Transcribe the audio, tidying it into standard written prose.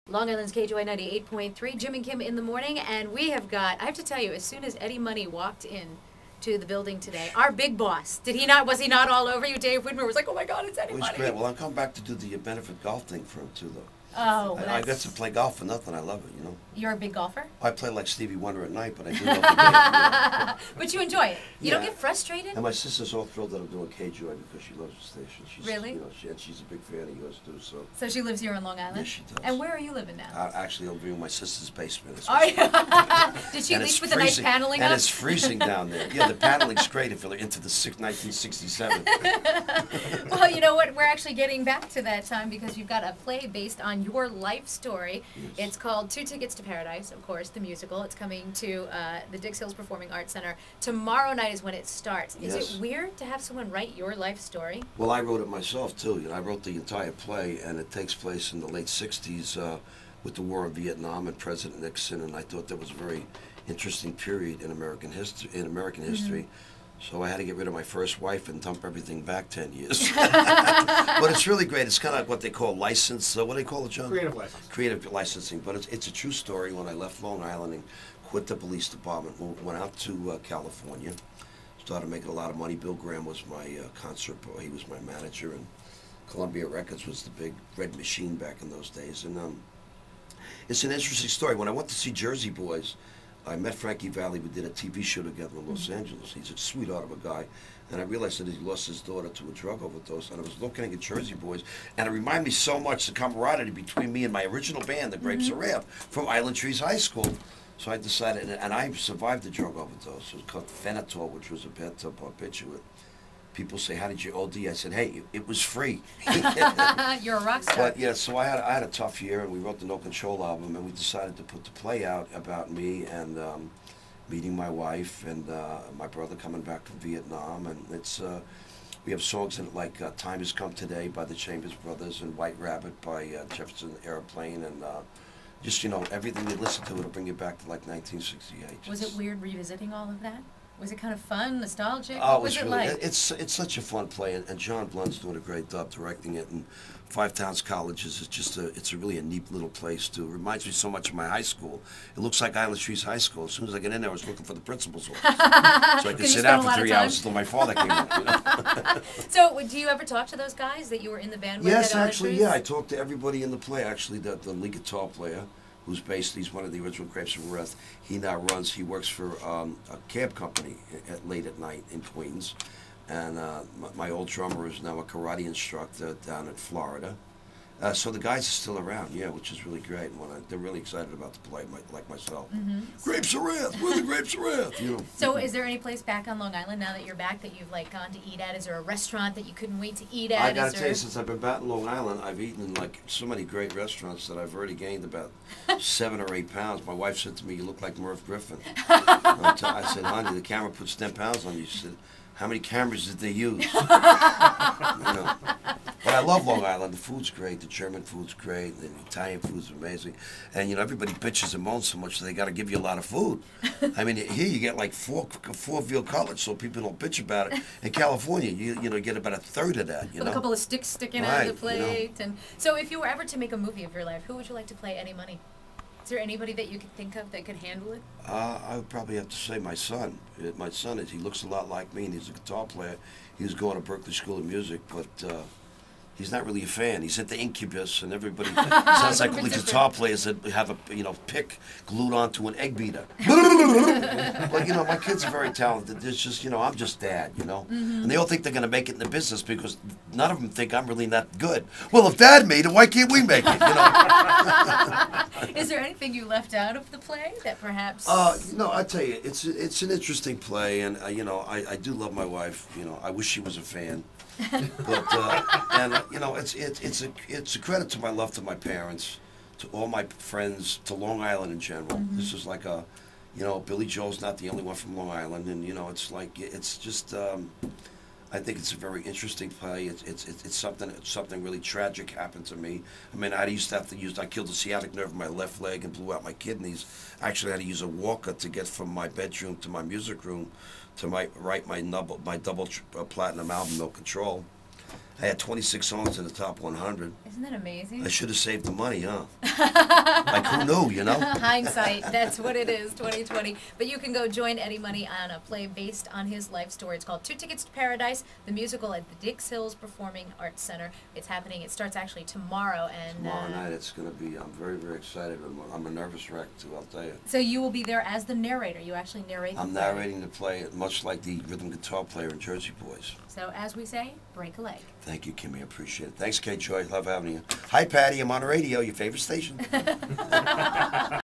Long Island's KJOY 98.3, Jim and Kim in the morning, and we have got, I have to tell you, as soon as Eddie Money walked in to the building today, our big boss, was he not all over you? Dave Widmer was like, oh my God, it's Eddie It was Money. great. Well, I'm coming back to do the benefit golf thing for him too, though. Oh, well, I got to play golf for nothing. I love it, you know. You're a big golfer? I play like Stevie Wonder at night, but I do love the game. You know? But you enjoy it. You don't Yeah. get frustrated? And my sister's all thrilled that I'm doing KJOY because she loves the station. She's, Really? You know, and she's a big fan of yours too. So she lives here on Long Island? Yes, she does. And where are you living now? Actually, I'm living in my sister's basement. Are you? Did she And leave it's with the nice freezing. paneling And up? it's freezing down there. Yeah, the paneling's great if you're into the 1967. Well, you know what? We're actually getting back to that time because you've got a play based on your life story. Yes. It's called Two Tickets to Paradise, of course, the musical. It's coming to the Dix Hills Performing Arts Center. Tomorrow night is when it starts. Is Yes. it weird to have someone write your life story? Well, I wrote it myself too. You know, I wrote the entire play, and it takes place in the late '60s with the war in Vietnam and President Nixon. And I thought that was a very interesting period in American history. So I had to get rid of my first wife and dump everything back 10 years. But it's really great. It's kind of like what they call license. What do they call it, John? Creative license. Creative licensing. But it's a true story. When I left Long Island and quit the police department, went out to California, started making a lot of money. Bill Graham was my concert boy. He was my manager, and Columbia Records was the big red machine back in those days. And it's an interesting story. When I went to see Jersey Boys, I met Frankie Valli. We did a TV show together in Los Angeles. He's a sweetheart of a guy. And I realized that he lost his daughter to a drug overdose. And I was looking at Jersey Boys. And it reminded me so much the camaraderie between me and my original band, the Grapes of Wrath, from Island Trees High School. So I decided, and I survived the drug overdose. It was called phenytoin, which was a bathtub barbiturate. People say, how did you OD? I said, hey, it was free. You're a rock star. But yeah, so I had a tough year, and we wrote the No Control album, and we decided to put the play out about me and meeting my wife and my brother coming back from Vietnam, and it's we have songs in it like Time Has Come Today by the Chambers Brothers and White Rabbit by Jefferson Airplane, and just, you know, everything you listen to, it'll bring you back to like 1968. Was it weird revisiting all of that? Was it kind of fun, nostalgic? Oh, What was it really, like? it's such a fun play, and John Blunt's doing a great job directing it. And Five Towns College is just it's really a neat little place too. It reminds me so much of my high school. It looks like Island Trees High School. As soon as I get in there, I was looking for the principal's office, so I could sit down for 3 hours until my father came up. You know? So, do you ever talk to those guys that you were in the band with? Yes, at Island actually, Trees? yeah. I talked to everybody in the play. Actually, the lead guitar player, who's he's one of the original Grapes of Wrath. He works for a cab company late at night in Queens. And my old drummer is now a karate instructor down in Florida. So the guys are still around, yeah, which is really great. And they're really excited about the play, like myself. Grapes of Wrath, we're the Grapes of Wrath, you know. So is there any place back on Long Island now that you're back that you've like gone to eat at? Is there a restaurant that you couldn't wait to eat at? I gotta tell you, since I've been back in Long Island, I've eaten in like so many great restaurants that I've already gained about 7 or 8 pounds. My wife said to me, "You look like Merv Griffin." I said, "Honey, the camera puts 10 pounds on you." She said, "How many cameras did they use?" You know. But I love Long Island. The food's great. The German food's great. The Italian food's amazing. And, you know, everybody bitches and moans so much that they got to give you a lot of food. I mean, here you get like four veal cutlets, so people don't bitch about it. In California, you get about a third of that, you With know. a couple of sticks sticking out of the plate. And so if you were ever to make a movie of your life, who would you like to play Eddie Money? Is there anybody that you could think of that could handle it? I would probably have to say my son. My son he looks a lot like me, and he's a guitar player. He was going to Berklee School of Music, but he's not really a fan. He's into Incubus, and everybody sounds like all the guitar players that have a pick glued onto an egg beater. But you know, my kids are very talented. There's just, you know, I'm just dad, you know, and they all think they're going to make it in the business because none of them think I'm really that good. Well, if Dad made it, why can't we make it? You know. Is there anything you left out of the play that perhaps? No, I tell you, it's an interesting play, and you know, I do love my wife. You know, I wish she was a fan. But and you know, it's a credit to my love to my parents, to all my friends, to Long Island in general. This is like a, you know, Billy Joel's not the only one from Long Island, and you know, it's like it's just. I think it's a very interesting play. It's something really tragic happened to me. I mean, I used to have to use. I killed the sciatic nerve in my left leg and blew out my kidneys. I actually had to use a walker to get from my bedroom to my music room to write my double platinum album, No Control. I had 26 songs in the top 100. Isn't that amazing? I should have saved the money, huh? Like, who knew, you know? Hindsight, that's what it is, 2020. But you can go join Eddie Money on a play based on his life story. It's called Two Tickets to Paradise, the musical at the Dix Hills Performing Arts Center. It's happening, it starts actually tomorrow. And Tomorrow night, it's going to be, I'm very, very excited. I'm a nervous wreck, too, I'll tell you. So you will be there as the narrator. You actually narrate the I'm play. narrating the play, much like the rhythm guitar player in Jersey Boys. So as we say, break a leg. Thank you, Kimmy. I appreciate it. Thanks, KJOY. Love having you. Hi, Patty. I'm on the radio, your favorite station.